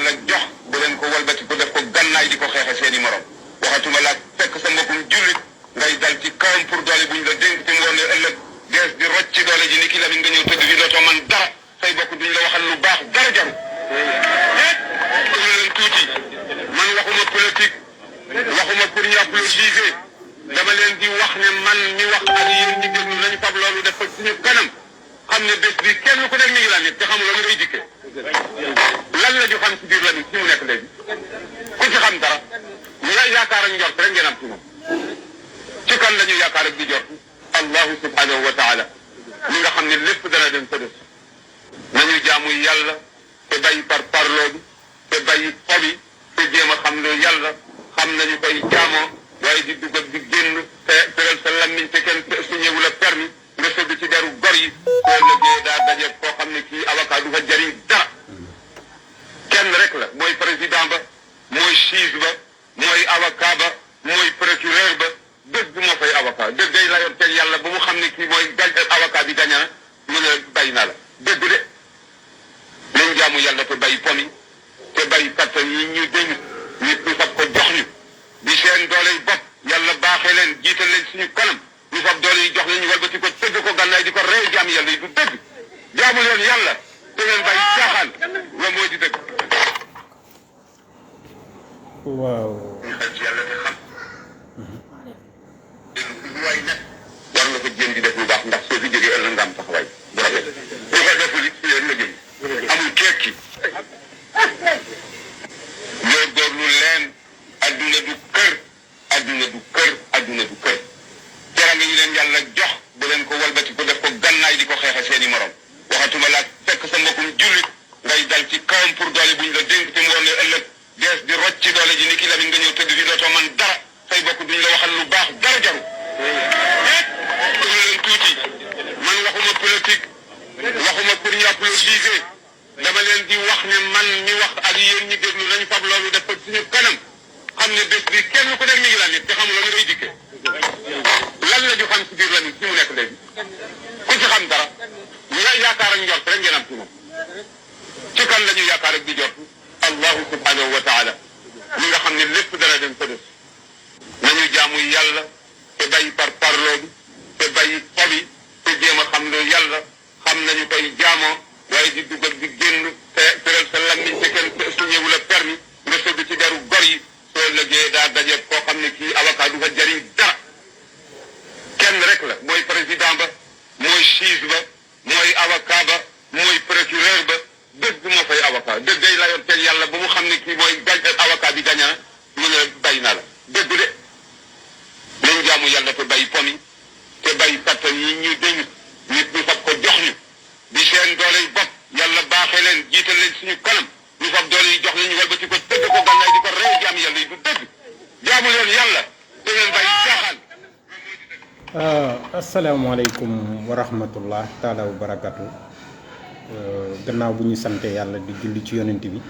yàlla jox bu leen ko walbati ko def ko gannaay di ko xeexe seeni morom waxatuma la fekk sa mbokkum jullit ngay dal ci kawam pour doole buñ la dénk te ngoon ne ëllëg dees di rocc ci doole ji ni ki la nga ñëw tëdd fi dootoo man dara say bokk duñ la waxal lu baax dara jaru leen tuuti man waxuma politique waxuma pour ñu applaudiser dama leen di wax ne man mi wax ak yéen ñi déglu nañu fab loolu def ko suñu kanam xam ne bés bi kenn ku nekk mi ngi la nit te xamul loolu ngay dikkee lan la ñu xam ci biir la nit ci mu nekk léegi ku ci xam dara yaakaar ak njort rek ngeen am ci moom ci kan la ñu yaakaar ak di jort allahu subhanahu wa taala mi nga xam ne lépp dana dem sa def nañu jaamu yàlla te bàyyi par parloo bi te bàyyi xobi te jéem a xam ne yàlla xam nañu koy jaamoo waaye di dugg ak di génn te tëral sa lammiñ te kenn signé wu la permis nga sëgg ci deru gor yi soo lëggee daa daje koo xam ne kii avocat du fa jariñ dara kenn rek la mooy président ba mooy juge ba mooy avocat ba mooy procureur ba dëgg moo fay avocat dëgg day la yor teg yàlla ba mu xam ne kii mooy avocat bi gaña na mu ne bàyyi naa la dëgg de nañ jaamu yàlla te bàyyi pomi te bàyyi kattan yi ñu dénk nit ñu fab ko jox ñu di seen doole yi bopp yàlla baaxee leen jiital leen suñu kanam ñu fab doole yi jox leen ñu walbati ko tëgg ko gànnaay di ko rey jaam yàlla yi du dëgg jaamu leen yàlla te ngeen bàyyi caaxaan la moo di dëgg waaw ñu xel ci yàlla te xam waay nag war nga ko jéem di def lu baax ndax soo fi jógee ëllëg nga am taxawaay bu rafet bu ko deful it ci leen la jëm amul kekki góorgóorlu leen adduna du kër adduna du kër adduna du kër teranga ñu leen yàlla jox bu leen ko walbati ko def ko gannaay di ko xeexe seeni morom waxatuma la fekk sa mbokkum jullit ngay dal ci kawam pour doole buñ la dénk te ngoon ne ëllëg dees di rocc ci doole ji ni ki la nga ñëw tëdd fi dootoo man dara say bokk duñ la waxal lu baax dara jaru leen tuuti man waxuma politique waxuma pour ñu applaudiser dama leen di wax ne man mi wax ak yéen ñi déglu nañu fab loolu def ko suñu kanam xam ne bés bi kenn ku nekk mi ngi la nit te xamul loolu ngay dikkee lan la ñu xam ci biir la nit ci mu nekk léegi ku ci xam dara yaakaar ak njort rek ngeen am ci moom ci kan la ñu yaakaar ak di jort allahu subhanahu wa taala mi nga xam ne lépp dana dem sa def nañu jaamu yàlla te bàyyi par parloo bi te bàyyi xobi te jéem a xam ne yàlla xam nañu koy jaamoo waaye di dugg ak di génn te tëral sa lammiñ te kenn signé wu la permis nga sëgg ci deru gor yi soo lëggee daa daje koo xam ne kii avocat du fa jariñ dara kenn rek la mooy président ba mooy juge ba mooy avocat ba mooy procureur ba dëgg moo fay avocat dëgg day la yor teg yàlla ba mu xam ne kii mooy avocat bi gaña na mu ne bàyyi naa la dëgg de nañ jaamu yàlla te bàyyi pomi te bàyyi kattan yi ñu dénk nit ñu fab ko jox ñu di seen doole yi bopp yàlla baaxee leen jiital leen suñu kanam ñu fab doole yi jox leen ñu walbati ko tëgg ko gànnaay di ko rey jaam yàlla yi du dëgg jaamu leen yàlla te ngeen bàyyi caaxaan asalaamaaleykum wa rahmatullah taala wa barakatu gannaaw bu ñu sante yàlla di julli ci yonent bi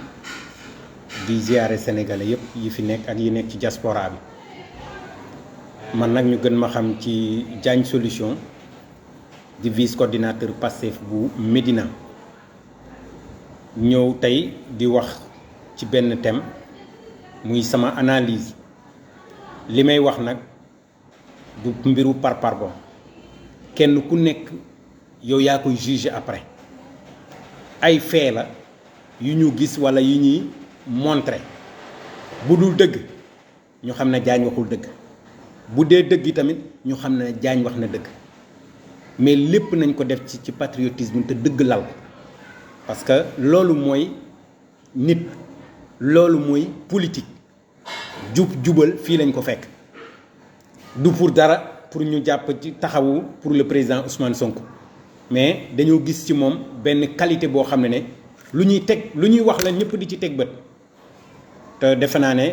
di ziare sénégalais yëpp yi fi nekk ak yi nekk ci diaspora bi man nag ñu gën ma xam ci Diagne Solution di vice coordinateur Pastef bu Médina ñëw tey di wax ci benn thème muy sama analyse li may wax nag du mbiru parparloo kenn ku nekk yow yaa koy juger après ay fait la yu ñu gis walla yu ñuy montrer bu dul dëgg ñu xam ne Diagne waxul dëgg bu dee dëgg tamit ñu xam ne Diagne wax na dëgg mais lépp nañ ko def ci patriotisme te dëgg lal parce que loolu mooy nit loolu mooy politique jubal fii lañ ko fekk du pour dara pour ñu jàpp ci taxawu pour le président Ousmane Sonko mais dañoo gis ci moom benn qualité boo xam ne lu ñuy wax la ñëpp di ci teg bët te defe naa ne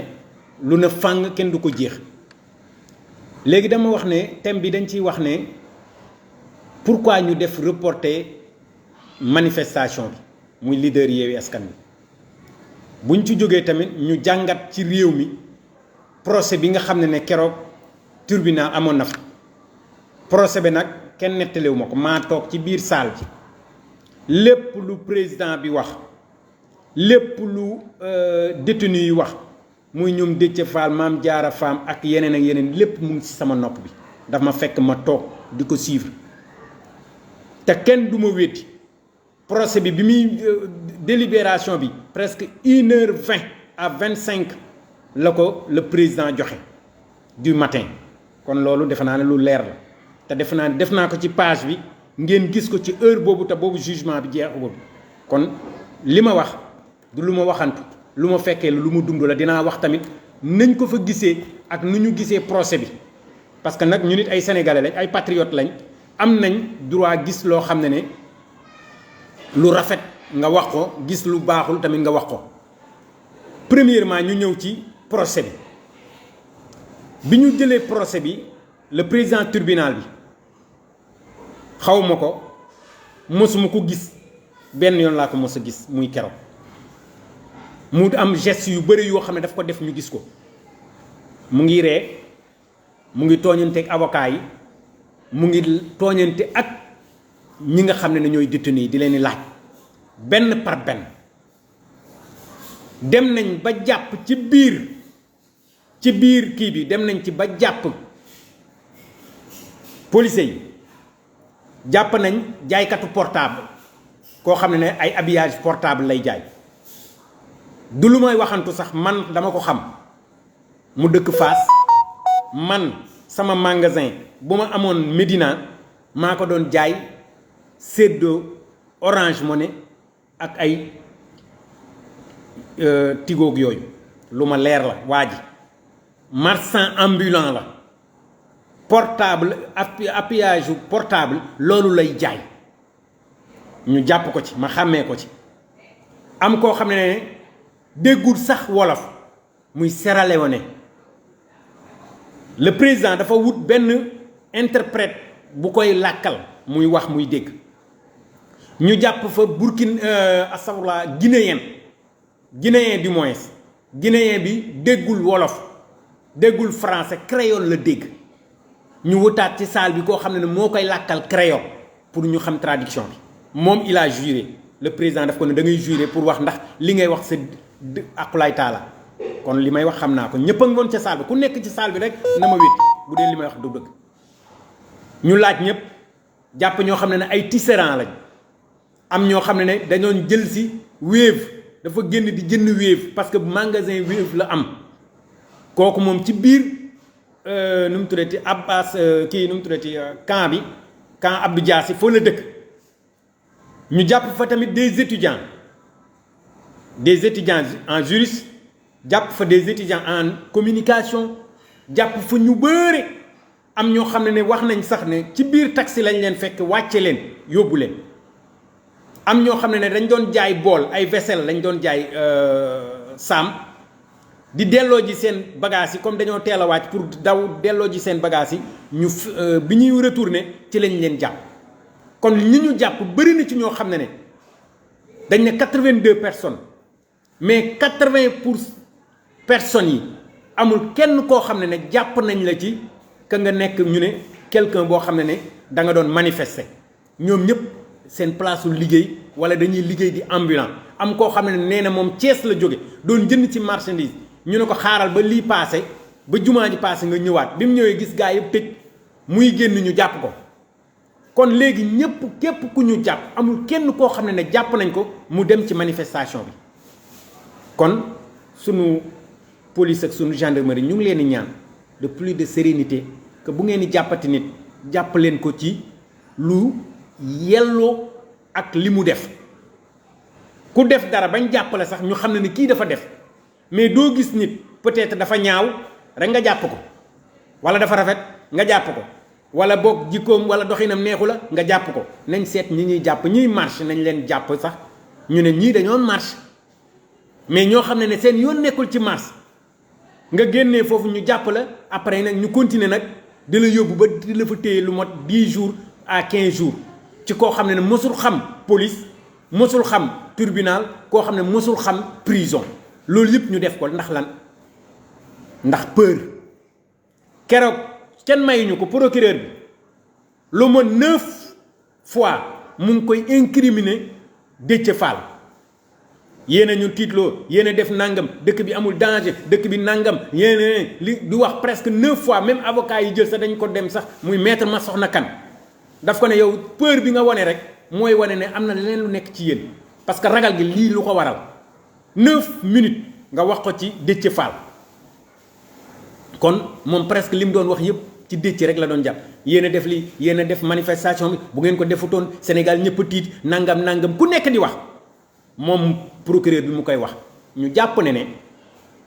lu na fàng kenn du ko jeex léegi dama wax ne thème bi dañ ciy wax ne pourquoi ñu def reporter manifestation bi muy leader Yewwi Askan Wi buñ ci jógee tamit ñu jàngat ci réew mi procès bi nga xam ne keroog tribunal amoon na fa procès bi nag kenn nettaliwu ma ko maa toog ci biir salle bi lépp lu président bi wax lépp lu détenu yi wax muy ñoom Déthié Fall Mame Diarra Fam ak yeneen lépp mu ngi ci sama nopp bi daf ma fekk ma toog di ko suivre te kenn du ma wéeti procès bi muy délibération bi presque 1h20 à 25 la ko le président joxe du matin kon loolu defe naa ne lu leer la te defe naa ne def naa ko ci page bi ngeen gis ko ci heure boobu te boobu jugement bi jeexagul kon li ma wax du lu ma waxantu lu ma fekkee lu ma dund la dinaa wax tamit nañ ko fa gisee ak nu ñu gisee procès bi parce que nag ñu nit ay sénégalais lañ ay patriotes lañ am nañ droit gis loo xam ne lu rafet nga wax ko gis lu baaxul tamit nga wax ko premièrement ñu ñëw ci procès bi ñu jëlee procès bi le président tribunal bi xawma ko mosuma ko gis benn yoon laa ko mos a gis muy keroog mu am geste yu bëri yoo xam ne daf ko def ñu gis ko mu ngi ree mu ngi tooñante ak avocat yi mu ngi tooñante ak ñi nga xam ne ñooy détenu yi di leen di laaj benn par benn dem nañ ba jàpp ci biir kii bi dem nañ ci ba jàpp policiers yi jàpp nañ jaaykatu portable koo xam ne ay habillage portable lay jaay du lu may waxantu sax man dama ko xam mu dëkk Fass man sama magasin bu ma amoon Médina maa ko doon jaay séddoo Orange Money ak ay tigoog yooyu lu ma leer la waa ji marchand ambulant la portable appuyage portable loolu lay jaay ñu jàpp ko ci ma xàmmee ko ci am koo xam ne déggul sax wolof muy Sierra Leone le président dafa wut benn interprète bu koy làkkal muy wax muy dégg ñu jàpp fa astafurlah guinéen du moins guinéen bi déggul wolof déggul français créole la dégg ñu wutaat ci salle bi koo xam ne moo koy làkkal créole pour ñu xam traduction bi moom il a juré le président daf ko ne da ngay juré pour wax ndax li ngay wax sa aqulaay taala kon li may wax xam naa ko ñëpp a ngi woon ca salle bi ku nekk ci salle bi rek na ma wéet bu dee li may wax du dëgg ñu laaj ñëpp jàpp ñoo xam ne ay tisserand lañ am ñoo xam ne dañoon jël si Wave dafa génn di jënd Wave parce que magasin Wave la am kooku moom ci biir nu mu tuddati Abbas kii nu mu tuddati camp Abdou Diassi foo la dëkk ñu jàpp fa tamit des étudiants en juriste jàpp fa des étudiants en communication jàpp fa ñu bëre am ñoo xam ne wax nañ sax ne ci biir taxi lañ leen fekk wàcce leen yóbbu leen am ñoo xam ne dañ doon jaay bool ay vaisselle lañ doon jaay saam di delloo ji seen bagages yi comme dañoo teel a wàcc pour daw delloo ji seen bagages yi ñu bi ñuy retourner ci lañ leen jàpp kon ñi ñu jàpp bëri na ci ñoo xam ne dañ ne 82 personnes mais 80 personnes yi amul kenn koo xam ne jàpp nañ la ci ka nga nekk ñu ne quelqu'un boo xam ne da nga doon manifester ñoom ñëpp seen place liggéey wala dañuy liggéey di ambulant am koo xam ne nee na moom Thiès la jóge doon jënd ci marchandise ñu ne ko xaaral ba lii paase ba jumaa ji paase nga ñëwaat bi mu ñëwee gis gaa yëpp tëj muy génn ñu jàpp ko kon léegi ñëpp képp ku ñu jàpp amul kenn koo xam ne jàpp nañ ko mu dem ci manifestation bi kon sunu police ak sunu gendarmerie ñu ngi leen di ñaan de plus de sérénité que bu ngeen di jàppati nit jàpp leen ko ci lu yelloo ak li mu def ku def dara bañ jàppale sax ñu xam ne kii dafa def mais doo gis nit peut-être dafa ñaaw rek nga jàpp ko wala dafa rafet nga jàpp ko wala boog jikkoom wala doxinam neexu la nga jàpp ko nañ seet ñi ñuy jàpp ñuy marche nañ leen jàpp sax ñu ne ñii dañoo marche mais ñoo xam ne seen yoon nekkul ci marche nga génnee foofu ñu jàpp la après nag ñu continuer nag di la yóbbu ba di la fa téye lu mot 10 jours à 15 jours ci koo xam ne mësul xam police mësul xam tribunal koo xam ne mësul xam prison loolu yëpp ñu def ko ndax lan ndax peur keroog kenn mayuñu ko procureur bi lu ma 9 fois mu ngi koy incriminer Déthié Fall yéen a ñu tiitloo yéen a def nangam dëkk bi amul danger dëkk bi nangam yéen li di wax presque 9 fois même avocat yi jël sax dañ ko dem sax muy maître Massokhna Kane daf ko ne yow peur bi nga wane rek mooy wane ne am na leneen lu nekk ci yéen parce que ragal gi lii lu ko waral 9 minutes nga wax ko ci Déthié Fall kon moom presque li mu doon wax yëpp ci Déthié rek la doon jàpp yéen a def lii yéen a def manifestation bi bu ngeen ko defutoon Sénégal ñëpp a tiit nangam ku nekk di wax moom procureur bi mu koy wax ñu jàpp ne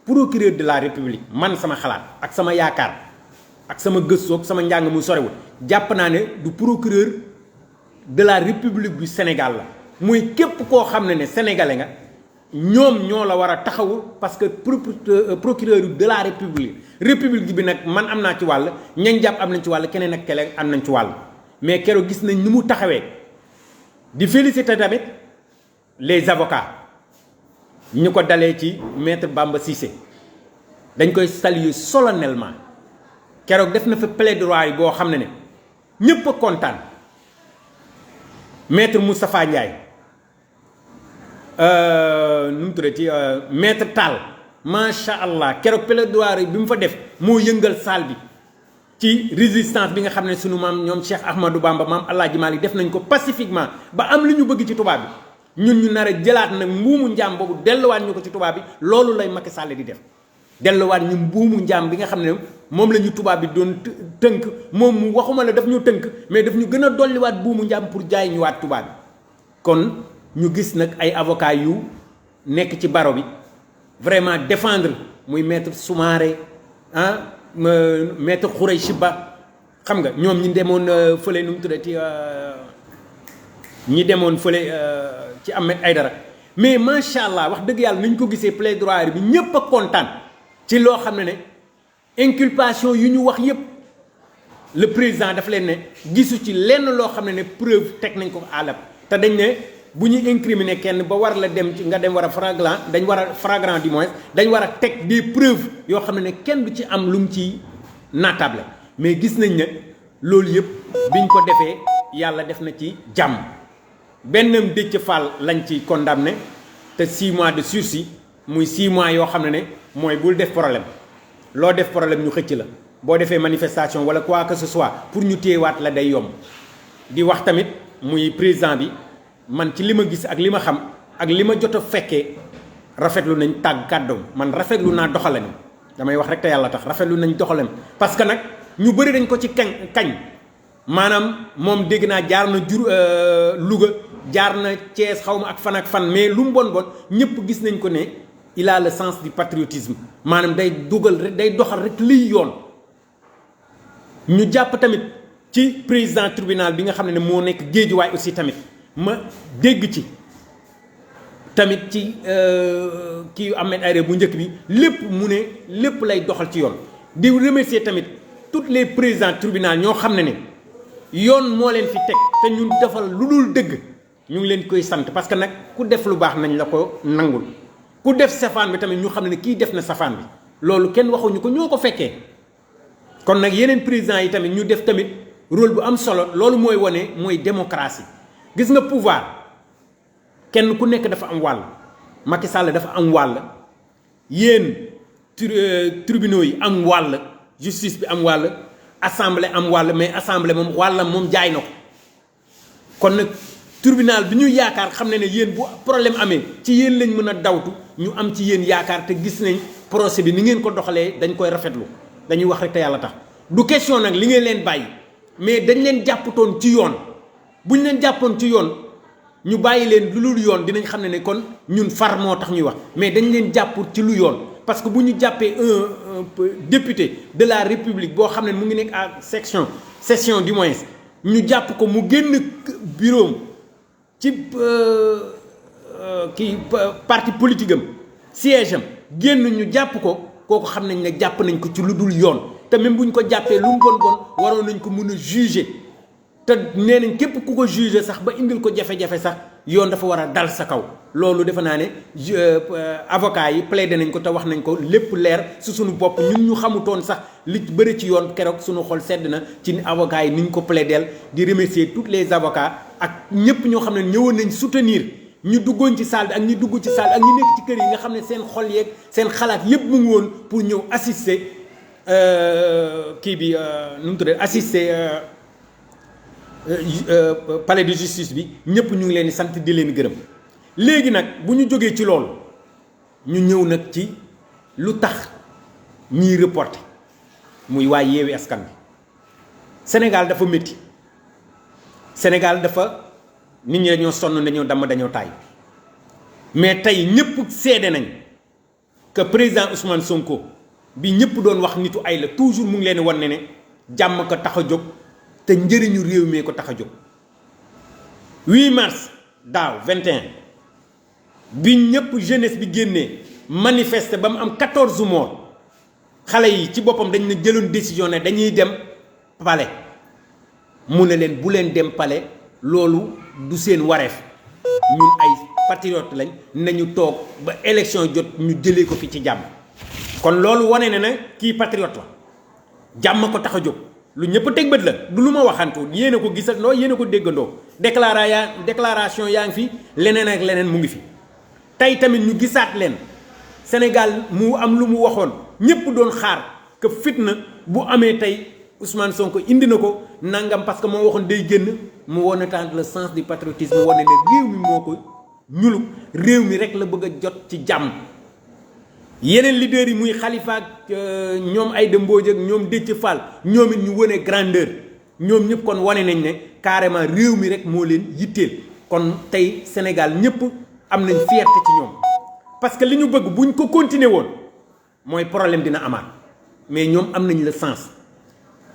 procureur de la république man sama xalaat ak sama yaakaar ak sama gëstoog sama njàng mu sorewul jàpp naa ne du procureur de la république du Sénégal la muy képp koo xam ne sénégalais nga ñoom ñoo la war a taxawu parce que procureur de la république bi nag man am naa ci wàll ñañ jàpp am nañ ci wàll keneen ak keneen am nañ ci wàll mais keroog gis nañ ni mu taxawee di féliciter tamit les avocats ñu ko dalee ci maître Bamba Cissé dañ koy saluer solennellement keroog def na fa plaidoyer boo xam ne ñëpp a kontaan maître Moustapha Ndiaye nu mu tuddati maître Tall macha allah keroog plaidoyer bi mu fa def moo yëngal salle bi ci résistance bi nga xam ne sunu maam ñoom Cheikh Ahmadou Bamba maam El Hadj Malick def nañ ko pacifiquement ba am li ñu bëgg ci tubaab bi. ñun ñu nar a jëlaat nag mbuumu njaam boobu delluwaat ñu ko ci tubaab bi loolu lay Macky Sall di def delluwaat ñu mbuumu njaam bi nga xam ne moom la ñu tubaab bi doon tënk moom mu waxuma la daf ñu tënk mais daf ñu gën a dolliwaat buumu njaam pour jaay ñu waat tubaab bi kon ñu gis nag ay avocats yu nekk ci baro bi vraiment défendre muy maître Soumaré maître Khoureychi Ba xam nga ñoom ñi demoon fële nu mu tuddati ñi demoon fële ci Ahmed Aïdara mais macha allah wax dëgg yàlla nañ ko gisee plaidoyer bi ñëpp a kontaan ci loo xam ne inculpation yu ñu wax yëpp le président daf leen ne gisu ci lenn loo xam ne preuve teg nañ ko àllab te dañ ne bu ñu incriminer kenn ba war la dem ci nga dem war a flagrant dañ war a flagrant du moins dañ war a teg des preuves yoo xam ne kenn du ci am lu mu ci naatable mais gis nañ ne loolu yëpp biñ ko defee yàlla def na ci jàmm. benn Déthié Fall lañ ci condamné te 6 mois de sursis muy 6 mois yoo xam ne mooy bul def problème loo def problème ñu xëcc la boo defee manifestation wala quoi que ce soit pour ñu téyewaat la day yomb di wax tamit muy président bi man ci li ma gis ak li ma xam ak li ma jot a fekkee rafetlu nañ tàgg kàddoom man rafetlu naa doxalin damay wax rek te yàlla tax rafetlu nañ doxalin parce que nag ñu bëri dañ ko ci kañ maanaam moom dégg naa jaar na Louga jaar na Thiès xaw ma ak fan mais lu mu bon ñëpp gis nañ ko ne il a le sens du patriotisme maanaam day dugal rek day doxal rek liy yoon. ñu jàpp tamit ci président tribunal bi nga xam ne moo nekk Guédiawaye aussi tamit ma dégg ci tamit ci kii Ahmed Aïdara bu njëkk bi lépp mu ne lépp lay doxal ci yoon di remercier tamit tous les présidents tribunal ñoo xam ne yoon moo leen fi teg te ñun defal lu dul dëgg ñu ngi leen koy sant parce que nag ku def lu baax nañ la ko nangul ku def safaan bi tamit ñu xam ne kii def na safaan bi loolu kenn waxuñu ko ñoo ko fekkee kon nag yeneen présidents yi tamit ñu def tamit rôle bu am solo loolu mooy wane mooy démocratie gis nga pouvoir kenn ku nekk dafa am wàll Macky Sall dafa am wàll yéen tribunaux yi am wàll justice bi am wàll assemblée am wàll mais assemblée moom wàllam moom jaay na ko kon nag tribunal bi ñu yaakaar xam ne yéen bu problème amee ci yéen lañ mën a dawtu ñu am ci yéen yaakaar te gis nañ procès bi ni ngeen ko doxalee dañ koy rafetlu dañuy wax rek te yàlla tax du question nag li ngeen leen bàyyi mais dañ leen jàppatoon ci yoon buñ leen jàppoon ci yoon ñu bàyyi leen lu dul yoon dinañ xam ne kon ñun far moo tax ñuy wax mais dañ leen jàpp ci lu yoon parce que bu ñu jàppee un député de la république boo xam ne mu ngi nekk à session du moins ñu jàpp ko mu génn bureau ci kii parti politique am siège am génn ñu jàpp ko kooku xam nañ ne jàpp nañ ko ci lu dul yoon te même bu ñu ko jàppee lu mu bon waroon nañ ko mën a juger te nee nañ képp ku ko juger sax ba indil ko jafe-jafe sax yoon dafa war a dal sa kaw loolu defe naa ne avocat yi plaidé nañ ko te wax nañ ko lépp leer su suñu bopp ñun ñu xamutoon sax li bëri ci yoon keroog suñu xol sedd na ci avocat yi ni ñu ko plaideel di remercier tous les avocats ak ñëpp ñoo xam ne ñëwoon nañ soutenir ñu duggoon ci salle bi ak ñi dugg ci salle ak ñi nekk ci kër yi nga xam ne seen xol yeeg seen xalaat yépp mu ngi woon pour ñëw assister kii bi nu mu tuddee assister palais de justice bi ñëpp ñu ngi leen di sant di leen gërëm. léegi nag bu ñu jógee ci loolu ñu ñëw nag ci lu tax ñiy reporter muy waa Yewwi Askan Wi Sénégal dafa métti Sénégal dafa nit ñi dañoo sonn dañoo damm dañoo taay mais tey ñëpp seede nañ que président Ousmane Sonko bi ñëpp doon wax nitu ay la toujours mu ngi leen wan ne jàmm ko tax a jóg te njëriñu réew mi ko tax a jóg. 8 mars daaw 21 bi ñëpp jeunesse bi génnee manifester ba mu am 14 morts xale yi ci boppam dañ na jëloon décision ne dañuy dem palais mu ne leen bu leen dem palais loolu du seen wareef ñun ay patriote lañ nañu toog ba élection jot ñu jëlee ko fi ci jàmm. kon loolu wane na ne kii patriote la jàmm ko tax a jóg lu ñëpp teg bët la du lu ma waxantu yéen a ko gisandoo yéen a ko déggandoo déclaration yaa ngi fi leneen ak leneen mu ngi fi. tey tamit ñu gisaat leen Sénégal mu am lu mu waxoon ñëpp doon xaar que fitna bu amee tey Ousmane Sonko indi na ko nangam parce que moo waxoon day génn mu wane tant le sens du patriotisme wane ne réew mi moo ko ñulu réew mi rek la bëgg a jot ci jàmm. yeneen leaders yi muy Khalifa ak ñoom Aïda Mbodj ak ñoom Déthié Fall ñoom it ñu wane grandeur ñoom ñëpp kon wane nañ ne carrément réew mi rek moo leen yitteel kon tey Sénégal ñëpp am nañ fierté ci ñoom parce que li ñu bëgg buñ ko continuer woon mooy problème dina amaat mais ñoom am nañ le sens.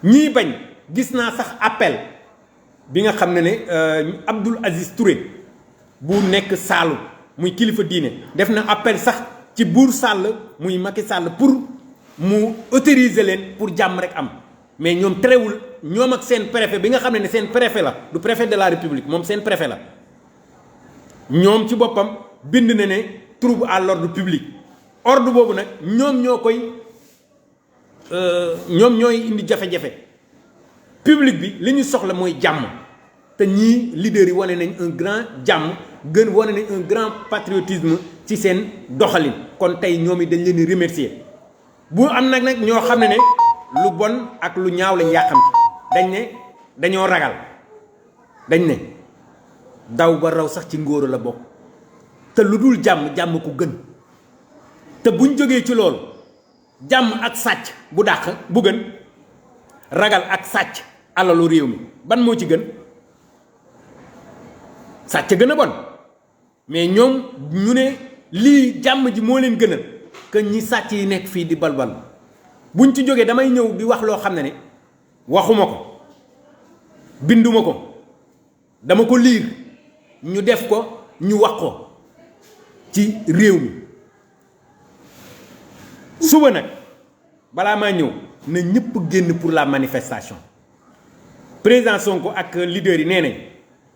ñii bañ gis naa sax appel bi nga xam ne Abdoul Aziz Touré bu nekk Saalum muy kilifa diine def na appel sax ci buur Sall muy Macky Sall pour mu autoriser leen pour jàmm rek am mais ñoom terewul ñoom ak seen préfet bi nga xam ne seen préfet la du préfet de la république moom seen préfet la ñoom ci boppam bind na ne trouble à l'ordre public ordre boobu nag ñoom ñooy indi jafe-jafe public bi li ñu soxla mooy jàmm te ñii leaders yi wane nañ un grand jàmm gën wane nañ un grand patriotisme ci seen doxalin kon tey ñoom it dañ leen di remercier bu am nag ñoo xam ne lu bon ak lu ñaaw lañ yàqamti dañ ne dañoo ragal dañ ne daw ba raw sax ci ngóora la bokk te lu dul jàmm jàmm ku gën te buñ jógee ci loolu jàmm ak sàcc bu dàq bu gën ragal ak sàcc alalu réew mi ban moo ci gën sàcc gën a bon mais ñoom ñu ne lii jàmm ji moo leen gënal que ñi sàcc yi nekk fii di balbal buñ ci jógee damay ñëw di wax loo xam ne waxuma ko binduma ko dama ko liir ñu def ko ñu wax ko ci réew mi suba nag balaa maa ñëw na ñëpp génn pour la manifestation président Sonko ak leader yi nee nañ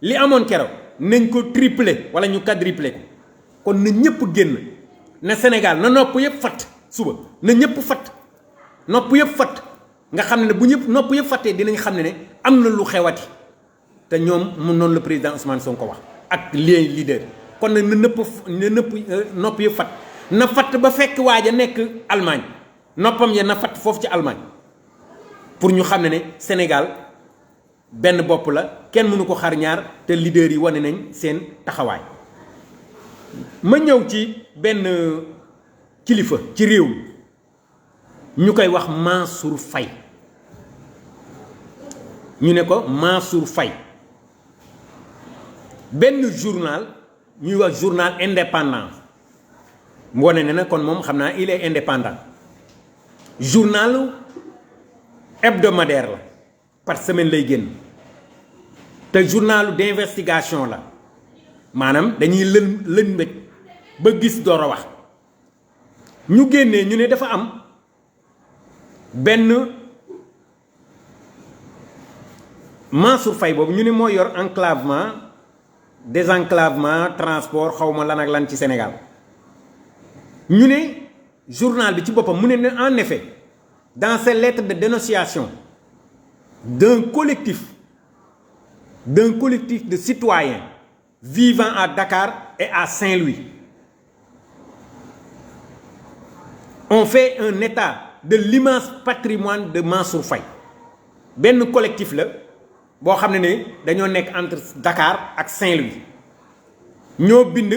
li amoon keroog nañ ko tripler wala ñu quadrupler ko kon na ñëpp génn na Sénégal na nopp yëpp fatt suba na ñëpp fatt nopp yëpp fatt nga xam ne bu ñëpp nopp yëpp fattee dinañ xam ne am na lu xewati te ñoom mu noonu la président Ousmane Sonko wax ak les leaders kon nag na nopp yëpp fatt na fatt ba fekk waaj a nekk Allemagne noppam ya na fatt foofu ci Allemagne pour ñu xam ne Sénégal benn bopp la kenn mënu ko xar ñaar te leaders yi wane nañ seen taxawaay. ma ñëw ci benn kilifa ci réew mi ñu koy wax Mansour Faye ñu ne ko Mansour Faye benn journal ñuy wax journal indépendant wane ne na kon moom xam naa il est indépendant journal hebdomadaire la par semaine lay génn te journal d'investigation la maanaam dañuy lën mbéj ba gis door a wax ñu génnee ñu ne dafa am benn Mansour Faye boobu ñu ne moo yor enclavement désenclavement transport xawma lan ak lan ci Sénégal ñu ne journal bi ci boppam mu ne en effet dans ces lettres de dénonciation d'un collectif de citoyens vivant à Dakar et à Saint-Louis. On fait un état de l'immense patrimoine de Mansour Faye. benn collectif la boo xam ne dañoo nekk entre Dakar ak Saint-Louis ñoo bind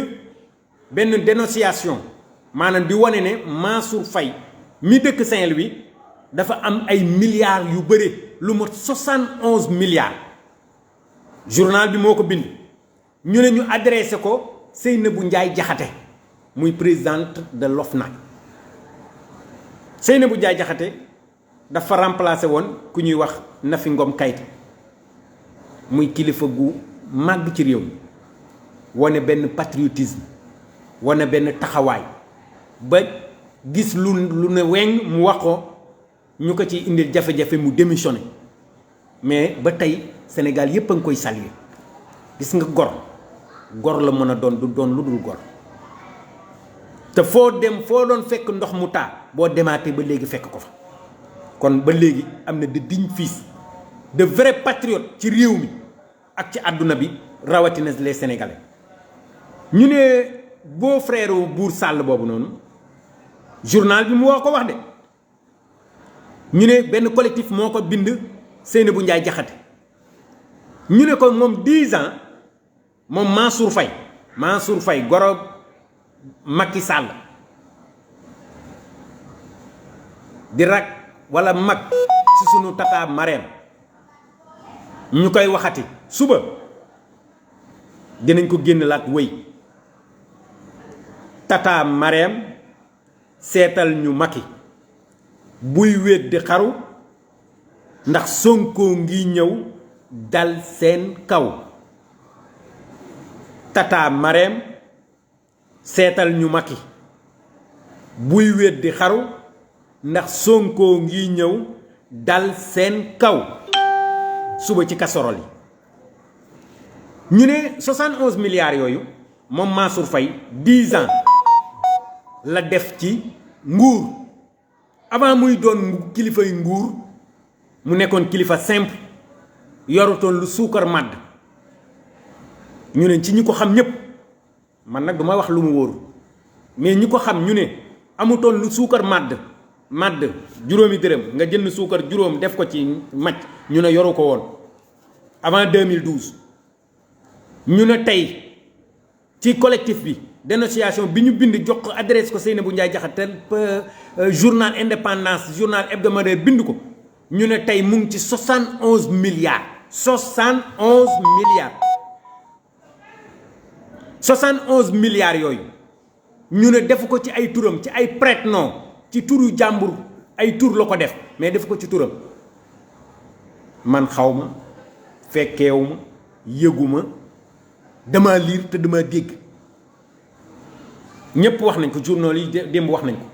benn dénonciation maanaam di wane ne Mansour Faye mi dëkk Saint-Louis dafa am ay milliards yu bëre lu mot 71 milliards journal bi moo ko bind ñu ne ñu adressé ko Seynabou Ndiaye Diakhaté muy présidente de l'OFNAC. Seynabou Ndiaye Diakhaté dafa remplacé woon ku ñuy wax Nafi Ngom Keïta muy kilifa gu màgg ci réew mi wane benn patriotisme wane benn taxawaay ba gis lu ne weng mu wax ko ñu ko ci indil jafe-jafe mu démissionné mais ba tey Sénégal yépp a ngi koy saluer gis nga gor la mën a doon du doon lu dul gor te foo dem foo doon fekk ndox mu taa boo demaatee ba léegi fekk ko fa kon ba léegi am na de dignes fils de vrais patriotes ci réew mi ak ci àdduna bi rawatina les Sénégalais ñu ne beau frère Buur Sall boobu noonu journal bi mu wax ko wax de ñu ne benn collectif moo ko bind Seynabou Ndiaye Diakhaté ñu ne ko moom 10 ans moom Mansour Faye goro Macky Sall di rak wala mag ci sunu tata Marème ñu koy waxati suba dinañ ko génn laat wëy tata Marème seetal ñu Macky buy wéet di xaru ndax Sonko ngi ñëw dal seen kaw tata Marème seetal ñu Macky buy wéet di xaru ndax Sonko ngi ñëw dal seen kaw suba ci casserole yi ñu ne 71 milliards yooyu moom Mansour Faye 10 ans la def ci nguur avant muy doon kilifay nguur mu nekkoon kilifa simple yorutoon lu suukar màdd ñu ne ci ñi ko xam ñépp man nag duma wax lu mu wóoru mais ñi ko xam ñu ne amutoon lu suukar màdd juróomi dërëm nga jënd suukar juróom def ko ci macc ñu ne yoru ko woon avant 2012 ñu ne tey ci collectif bi dénonciation bi ñu bind jox ko adresse ko Seynabou Ndiaye Diakhaté journal Indépendance journal hebdomadaire bind ko ñu ne tey mu ngi ci 71 milliards 71 milliards yooyu ñu ne def ko ci ay turam ci ay prête-nom ci turu jàmbur ay tur la ko def mais def ko ci turam man xawma fekkeewuma yëguma dama liir te dama dégg ñépp wax nañ ko journal yi démb wax nañ ko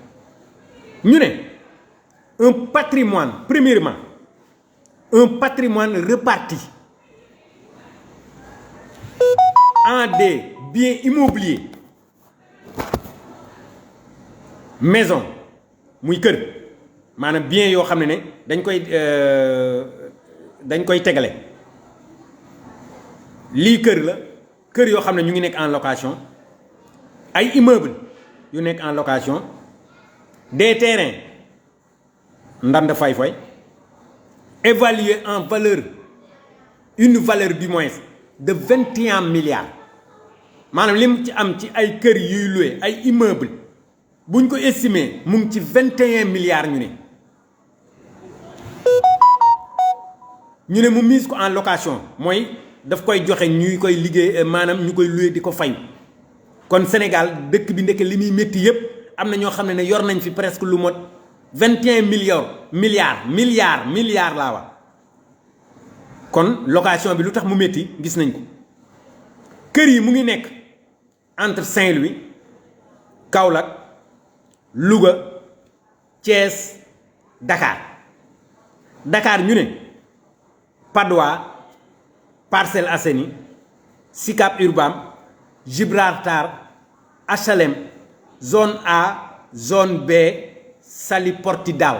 ñu ne un patrimoine premièrement un patrimoine réparti en des biens immobiliers maison muy kër maanaam bien yoo xam ne dañ koy tegale lii kër la kër yoo xam ne ñu ngi nekk en location ay immeuble yu nekk en location des terrains ndand fay évalué en valeur une valeur du moins de 21 milliards maanaam li mu ci am ci ay kër yuy loué ay immeuble buñ ko estimé mu ngi ci 21 milliards ñu ne mu mise ko en location mooy daf koy joxe ñuy koy liggéey maanaam ñu koy loué di ko fay kon Sénégal dëkk bi ndekk li muy métti yépp am na ñoo xam ne yor nañ fi presque lu mot 21 milliards laa wax kon location bi lu tax mu métti gis nañ ko kër yi mu ngi nekk entre Saint-Louis Kaolack Louga Thiès Dakar ñu ne Patte d'Oie Parcelles Assainies Sicap Urbam Gibraltar HLM zone A zone B Saly Portudal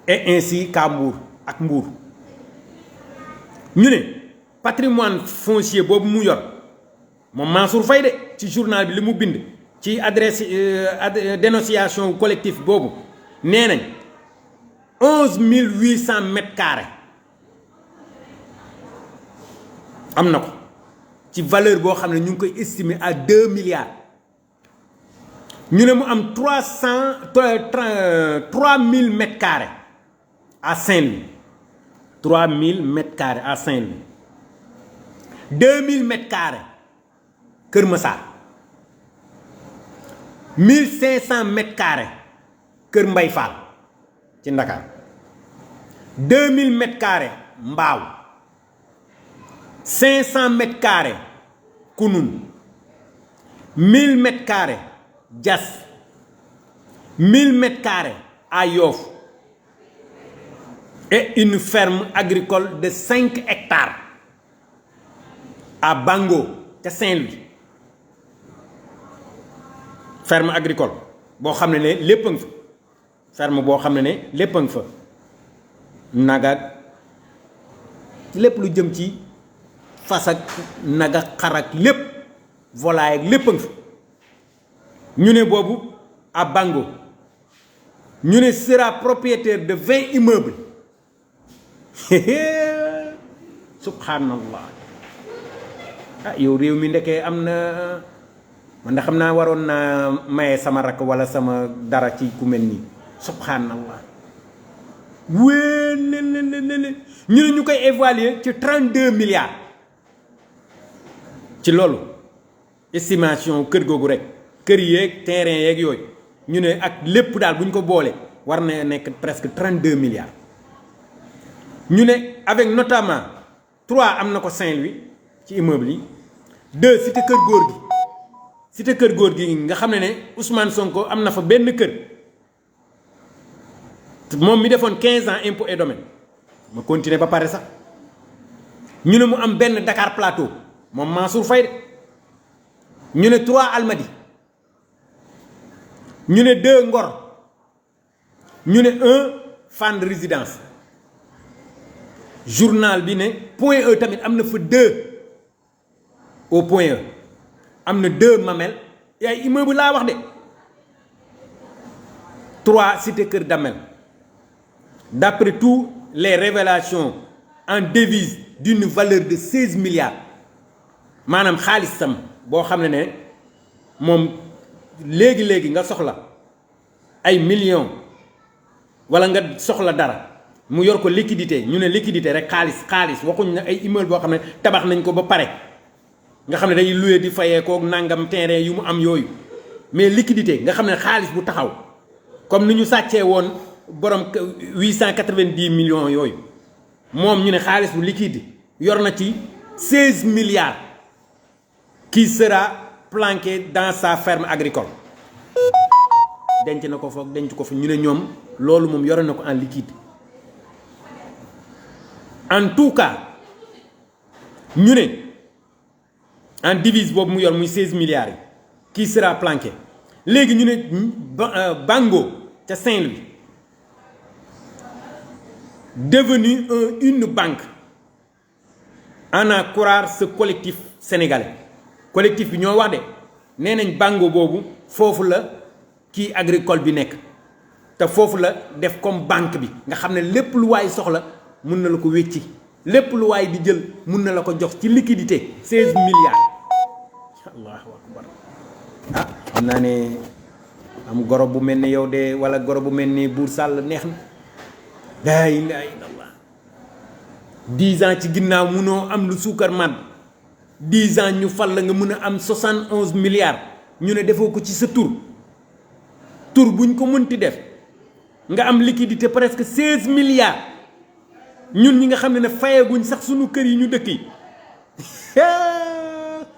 et ainsi qu'à Mbour ak Mbour ñu ne patrimoine foncier boobu mu yor moom Mansour Faye de ci journal bi li mu bind ci adresse dénonciation collectif boobu nee nañ 11 800 mètres carrés am na ko ci valeur boo xam ne ñu ngi koy estimer à 2 milliards ñu ne mu am 3000 mètres carrés à Saint-Louis 3000 mètres carrés à Saint-Louis 2000 mètres carrés Kër Massar 1500 mètres carrés Kër Mbay Fall ci Ndakaar 2000 mètres carrés Mbaaw 500 mètres carrés Kounoune 1000 mètres carrés Diass 1000 mètres carrés à Yoff et une ferme agricole de 5 hectares à Bango ca Saint-Louis ferme agricole boo xam ne lépp a nga fa ferme boo xam ne lépp a nga fa naga lépp lu jëm ci fas ak naga xar ak lépp volaille ak lépp a nga fa ñu ne boobu à Bango ñu ne sera propriétaire de 20 immeubles subhanallah ah yow réew mi ndekee am na man da xam naa waroon naa maye sama rakk wala sama dara ci ku mel nii subhanallah wée lélélélé ñu ne ñu koy évaluer ci 32 milliards ci loolu estimation kër googu rek kër yeeg terrain yeeg yooyu ñu ne ak lépp daal bu ñu ko boole war na nekk presque 32 milliards ñu ne avec notamment 3 am na ko Saint-Louis ci immeuble yi 2 cité kër góor gi cité kër góor gi nga xam ne Ousmane Sonko am na fa benn kër moom mi defoon 15 ans impôt et domaine ma continuer ba pare sax ñu ne mu am benn Dakar Plateau moom Mansour Faye de ñu ne 3 Almadies ñu ne 2 Ngor ñu ne 1 Fann Résidence journal bi ne Point E tamit am na fa 2 au Point E am na 2 Mamelles ay immeuble laa wax de 3 cité Kër Damel d'après toutes les révélations en devise d'une valeur de 16 milliards maanaam xaalisam boo xam ne moom léegi nga soxla ay millions wala nga soxla dara mu yor ko liquidité ñu ne liquidité rek xaalis waxuñ ne ay immeuble boo xam ne tabax nañ ko ba pare nga xam ne day loué di fayee kook nangam terrain yu mu am yooyu mais liquidité nga xam ne xaalis bu taxaw comme ni ñu sàccee woon borom 890 millions yooyu moom ñu ne xaalis bu liquide yor na ci 16 milliards qui sera planqué dans sa ferme agricole denc na ko foog denc ko fa ñu ne ñoom loolu moom yore na ko en liquide en tout cas ñu ne en divise boobu mu yor muy 16 milliards yi qui sera planqué léegi ñu ne Bango ca Saint-Louis devenu une banque en à croire ce collectif sénégalais collectif bi ñoo wax de nee nañ Bango boobu foofu la kii agricole bi nekk te foofu la def comme banque bi nga xam ne lépp lu waay soxla mun na la ko wécci lépp lu waay di jël mun na la ko jox ci liquidité 16 milliards allahu akbar ah xam naa ne am goro bu mel ni yow de wala goro bu mel ni Buur Sàll neex na laa ilaaha illallah 10 ans ci ginnaaw munoo am lu suukar man 10 ans ñu fal la nga mën a am 71 milliards ñu ne defoo ko ci sa tur buñ ko mënti def nga am liquidité presque 16 milliards ñun ñi nga xam ne fayeguñ sax sunu kër yi ñu dëkk yi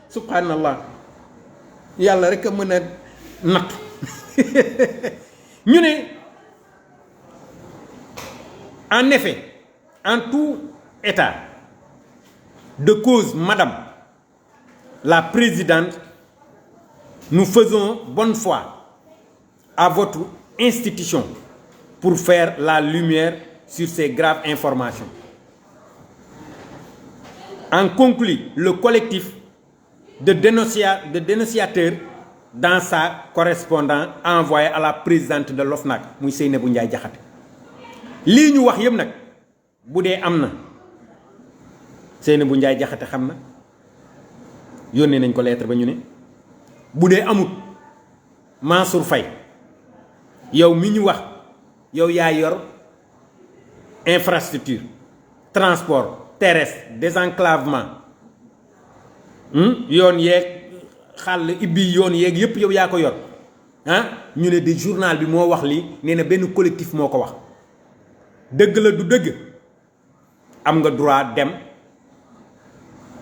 subhanallah yàlla rek a mën a natt ñu ne en effet en tout état de cause madame la présidente nous faisons bonne foi à votre institution pour faire la lumière sur ces graves informations. En conclut, le collectif de dénonciateur dans sa correspondance envoyée à la présidente de l'OFNAC muy Seynabou Ndiaye Diakhaté lii ñu wax yëpp nag bu dee am na Seynabou Ndiaye Diakhaté xam na yónnee nañ ko lettre ba ñu ne bu dee amut Mansour Faye yow mi ñu wax yow yaa yor infrastructure transport terrestre désenclavement yoon yeeg xàll ibbi yoon yeeg yëpp yow yaa ko yor ñu ne di journal bi moo wax lii nee na benn collectif moo ko wax dëgg la du dëgg am nga droit dem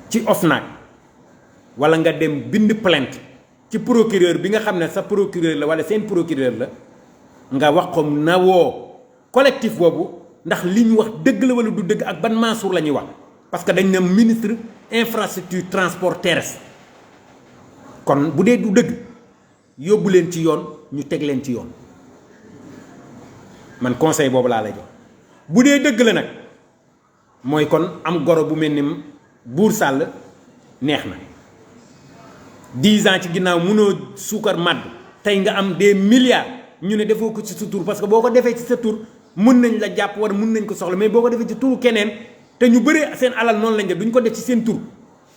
ci OFNAC wala nga dem bind plainte ci procureur bi nga xam ne sa procureur la wala seen procureur la nga wax ko na woo collectif boobu ndax li ñu wax dëgg la wala du dëgg ak ban Mansour la ñuy wax parce que dañ ne ministre infrastructure transport terrestre kon bu dee du dëgg yóbbu leen ci yoon ñu teg leen ci yoon man conseil boobu laa lay jox bu dee dëgg la nag mooy kon am goro bu mel ni Buur Sàll neex na 10 ans ci ginnaaw mënoo suukar màdd tey nga am des milliards ñu ne defoo ko ci sa tur parce que boo ko defee ci sa tur mën nañ la jàpp war mën nañ ko soxla mais boo ko defee ci turu keneen te ñu bëri seen alal noonu lañ def duñ ko def ci seen tur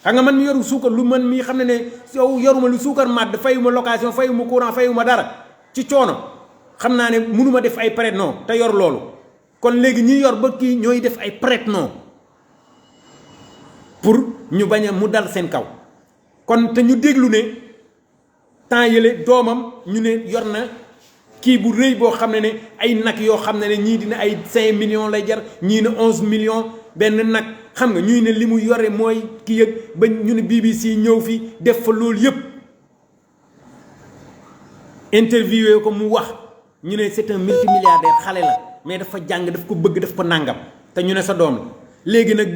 xam nga man mi yoru suukar lu man mi xam ne ne yow yoruma lu suukar màdd fayuma location fayuma courant fayuma dara ci coono xam naa ne mënuma def ay prête non te yor loolu kon léegi ñi yor ba kii ñooy def ay prête non pour ñu bañ a mu dal seen kaw kon te ñu déglu ne temps yële doomam ñu ne yor na kii bu rëy boo xam ne ay nag yoo xam ne ñii dina ay 5 millions lay jar ñii ne 11 millions benn nag xam nga ñuy ne li mu yore mooy kii yëg ba ñu ne BBC ñëw fi def fa loolu yëpp interviewé ko mu wax ñu ne c'est un multimilliardaire xale la mais dafa jàng daf ko bëgg daf ko nàngam te ñu ne sa doom la léegi nag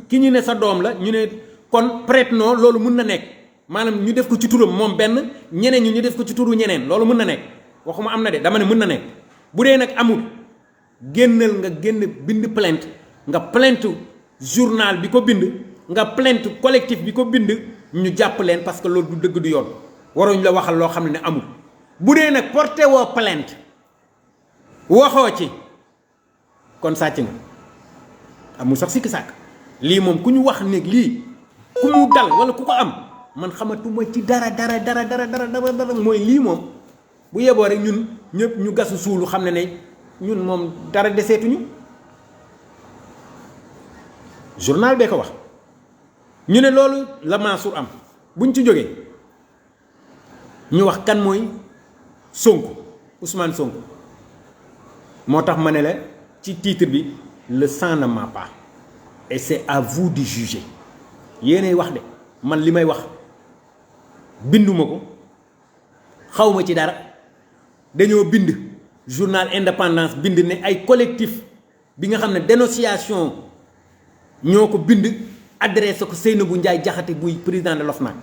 ki ñu ne sa doom la ñu ne kon prête non loolu mën na nekk maanaam ñu def ko ci turam moom benn ñeneen ñu def ko ci turu ñeneen loolu mën na nekk waxuma am na de dama ne mën na nekk bu dee nag amul génnal nga génn bind plainte nga plainte journal bi ko bind nga plainte collectif bi ko bind ñu jàpp leen parce que loolu du dëgg du yoon waruñ la waxal loo xam ne amul bu dee nag porté woo plainte waxoo ci kon sàcc nga amul sax sikki sàkk lii moom ku ñu wax ne lii ku mu dal wala ku ko am man xamatuma ci dara mooy lii moom bu yeboo rek ñun ñëpp ñu gasu suulu xam ne ñun moom dara deseetuñu journal bee ko wax ñu ne loolu la Mansour am buñ ci jógee ñu wax kan mooy Sonko Ousmane Sonko moo tax ma ne la ci titre bi le sang ne ment pas et c'est à vous de juger yéenay wax de man li may wax binduma ko xawma ci dara dañoo bind journal Indépendance bind ne ay collectif bi nga xam ne dénonciation ñoo ko bind adressé ko Seynabou Ndiaye Diakhaté buy président de l'OFNAC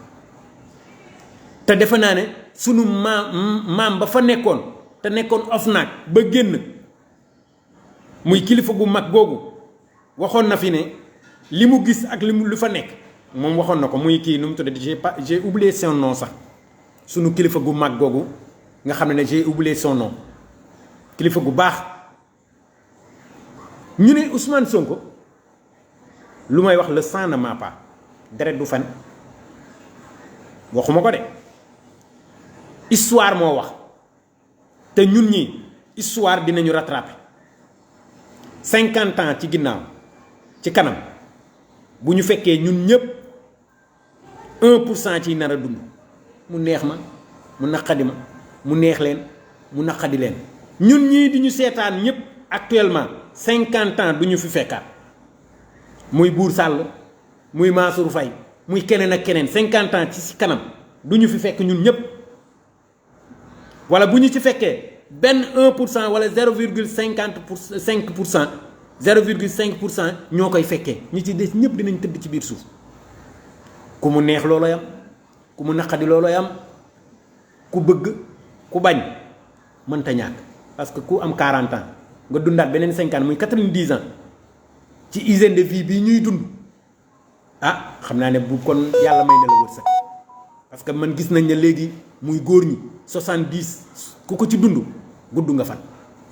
te defe naa ne sunu maam ba fa nekkoon te nekkoon OFNAC ba génn muy kilifa gu mag googu waxoon na fi ne li mu gis ak lu fa nekk moom waxoon na ko muy kii nu mu tuddee j'ai oublié son nom sax sunu kilifa gu mag googu nga xam ne j'ai oublié son nom kilifa gu baax ñu ne Ousmane Sonko lu may wax le sang ne ment pas deret du fen waxuma ko de histoire moo wax te ñun ñi histoire dinañu rattraper 50 ans ci ginnaaw ci kanam bu ñu fekkee ñun ñëpp 1% ciy nar a dund mu neex ma mu naqadi ma mu neex leen mu naqadi leen ñun ñii di ñu seetaan ñëpp actuellement 50 ans du ñu fi fekkaat muy Buur Sàll muy Mansour Faye muy keneen ak keneen 50 ans ci kanam du ñu fi fekk ñun ñëpp wala bu ñu ci fekkee benn 1% wala 0,5% 0,5% ñoo koy fekkee ñi ci des ñëpp dinañ tëdd ci biir suuf ku mu neex looloo yam ku mu naqadi looloo yam ku bëgg ku bañ mënta ñàkk parce que ku am 40 ans nga dundaat beneen 50 muy 90 ans ci hygiène de vie bii ñuy dund ah xam naa ne bu kon yàlla may na la wërsëg parce que man gis nañ ne léegi muy góor ñi 70 ku ko ci dund gudd nga fan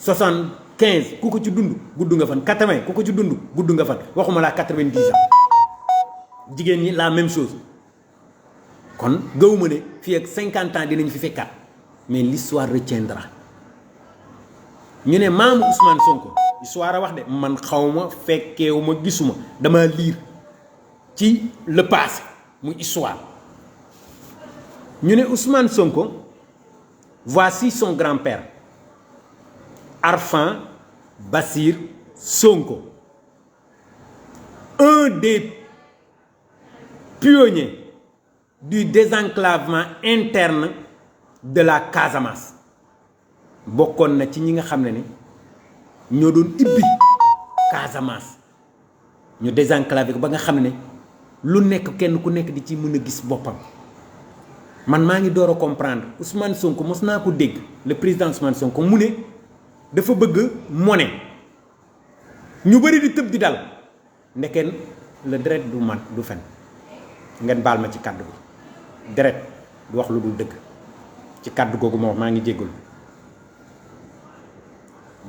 75 ku ko ci dund gudd nga fan 80 ku ko ci dund gudd nga fan waxuma laa 90 ans jigéen ñi la même chose kon gëwuma ne fii ak 50 ans dinañ fi fekkaat mais l'histoire retiendra ñu ne maamu Ousmane Sonko histoire a wax de man xawma fekkeewuma gisuma dama lire ci le passé muy histoire ñu ne Ousmane Sonko voici son grand-père Arfan Bassir Sonko, un des pionniers du désenclavement interne de la Casamance. Bokkoon na ci ñi nga xam ne ni ñoo doon ibbi Casamance ñu désenclavé ko ba nga xam ne lu nekk kenn ku nekk di ci mën a gis boppam. man maa ngi door a comprendre Ousmane Sonko mos naa ko dégg le président Ousmane Sonko mu ne dafa bëgg monnaie ñu bëri di tëb di dal ndekeen le deret du man du fen ngeen baal ma ci kàddu bi deret du wax lu dul dëgg ci kàddu googu ma wax maa ngi jéggul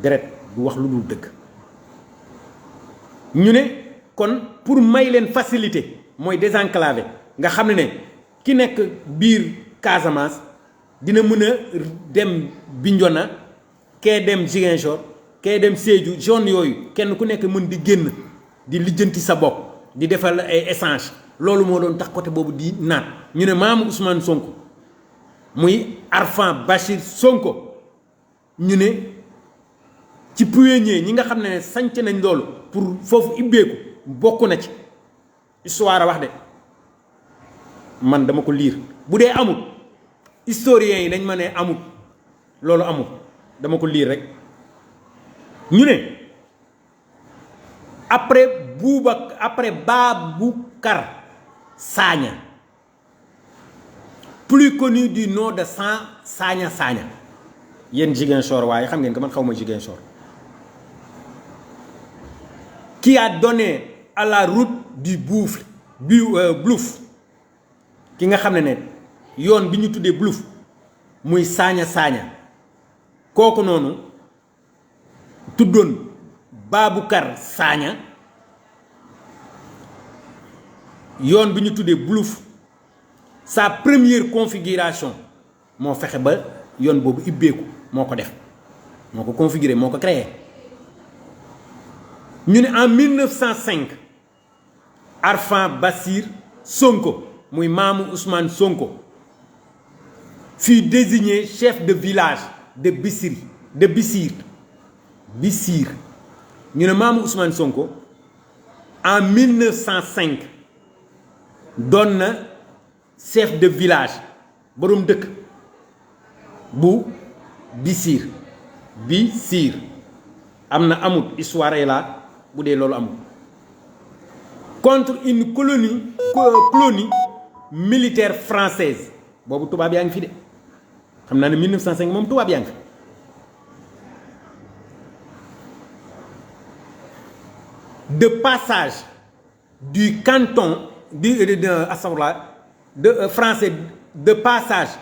deret du wax lu dul dëgg ñu ne kon pour may leen facilité mooy désenclavé nga xam ne ki nekk biir Casamance dina mën a dem Bignona kee dem Ziguinchor kee dem Sédhiou zone yooyu kenn ku nekk mën di génn di lijjanti sa bopp di defal ay échange loolu moo doon tax côté boobu di naat ñu ne maamu Ousmane Sonko muy Arfan Bachir Sonko ñu ne ci pionnier ñi nga xam ne sanc nañ loolu pour foofu ibbeeku bokk na ci histoire a wax de man dama ko lire bu dee amul historiens yi dañ ma ne amul loolu amul dama ko lire rek ñu ne après Baboucar Sagna plus connu du nom de Sagna yéen Ziguinchor waaye xam ngeen ko man xaw ma Ziguinchor qui a donné à la route du Blouf ki nga xam ne yoon bi ñu tuddee Blouf muy Sagna kooku noonu tuddoon Baboucar Sagna yoon bi ñu tuddee Blouf sa première configuration moo fexe ba yoon boobu ibbeeku moo ko def moo ko configuré moo ko créé ñu ne en 1905 Arfan Bassir Sonko muy maamu Ousmane Sonko fut désigné chef de village de Bissir ñu ne maamu Ousmane Sonko en 1905 doon na chef de village boroom dëkk bu Bissir am na amut histoire yi la bu dee loolu amul contre une colonie militaire française boobu tubaab yaa ngi fi de xam naa ne 1905 moom tubaab yaa ngi fi de passage du canton français de passage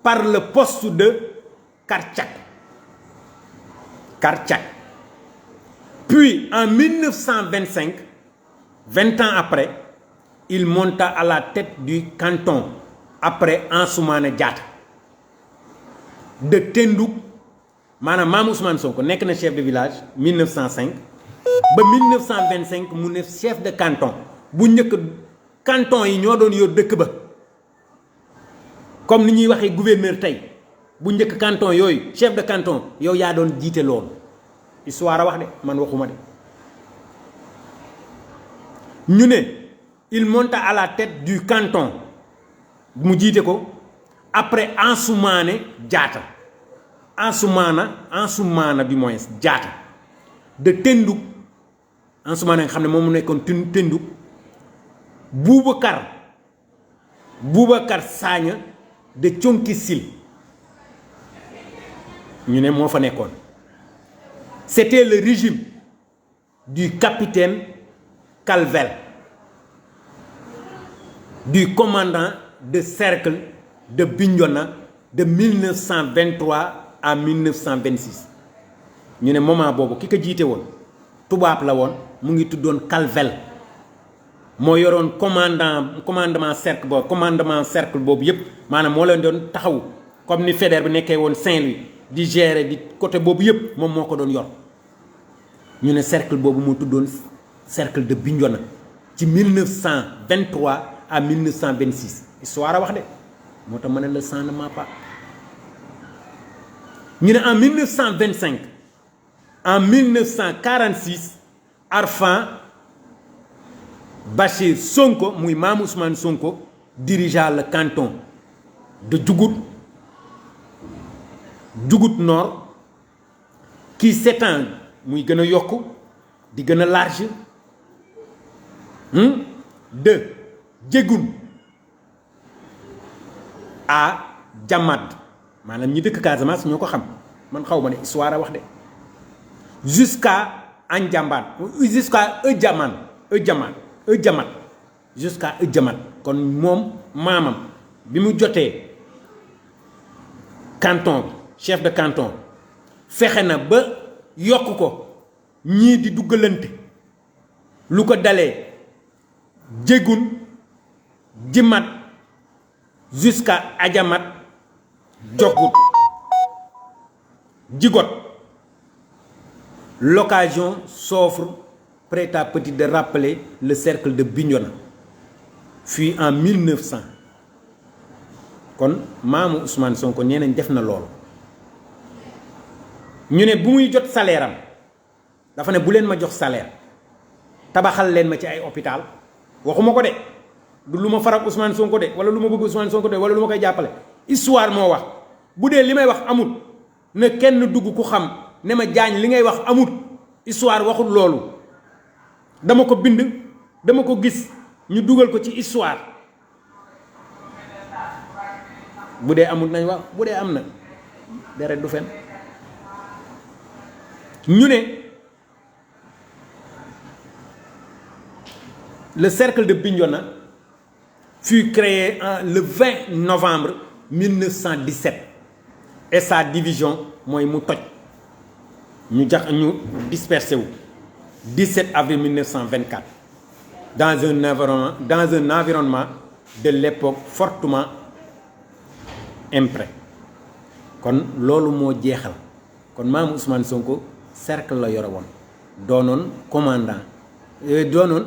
par le poste de Kartchak. Puis en 1925, 20 ans après, il monta à la tête du canton après Ansoumana Diatta de Tendouk maanaam Maam Ousmane Sonko nekk na chef de village 1905 ba 1925 mu ne chef de canton bu njëkk canton yi ñoo doon yor dëkk ba comme ni ñuy waxee gouverneur tey bu njëkk canton yooyu chef de canton yow yaa doon jiite loolu histoire a wax de man waxuma de ñu ne il monta à la tête du canton mu jiite ko après Ansoumana Diatta Ansoumana bi moins Diatta de Tendouk Ansoumana nga xam ne moom mu nekkoon Tendouk Boubacar Sagna de Thionck-Essyl ñu ne moo fa nekkoon c'était le régime du capitaine Calvel du commandant de cercle de Bignona de 1923 à 1926 ñu ne moment boobu ki ko jiite woon tubaab la woon mu ngi tuddoon Calvel moo yoroon commandement cercle boobu yëpp maanaam moo leen doon taxaw comme ni Faidherbe bi nekkee woon Saint-Louis di gérer di côté boobu yëpp moom moo ko doon yor ñu ne cercle boobu moo tuddoon cercle de Bignona ci 1923 à 1926 histoire a wax de moo tax ma ne le sang ne ment pas ñu ne en 1925 en 1946 Arfan Bachir Sonko muy Mame Ousmane Sonko dirigea le canton de Djougout Nord qui s'étend muy gën a yokk di gën a large de Djegoun à Jamad maanaam ñi dëkk Casamance ñoo ko xam man xaw ma ne histoire a wax de jusqu'à Andiambane jusqu'à Ejaman jusqu'à Ejamat kon moom maamam bi mu jotee canton bi chef de canton fexe na ba yokk ko ñii di duggalante lu ko dalee Djegoun Djimat jusqu'à Adjamat Djigot. L'occasion s'offre prêt à petit de rappeler le cercle de Bignona fut en 1900 kon Mame Ousmane Sonko nee nañ def na loolu ñu ne bu muy jot salaire am dafa ne bu leen ma jox salaire tabaxal leen ma ci ay hôpital waxuma ko de du lu ma farak Ousmane Sonko de wala lu ma bëgg Ousmane Sonko de wala lu ma koy jàppale histoire moo wax bu dee li may wax amut na kenn dugg ku xam ne ma jaañ li ngay wax amut histoire waxul loolu dama ko bind dama ko gis ñu dugal ko ci histoire bu dee amut nañ wax bu dee am na deret du fen ñu ne le cercle de Bignona fut créé le 20 novembre 1917 et sa division mooy mu toj ñu dispersé wu 17 avril 1924 dans un environnement de l'époque fortement impré kon loolu moo jeexal kon Mame Ousmane Sonko cercle la yore woon doonoon commandant doonoon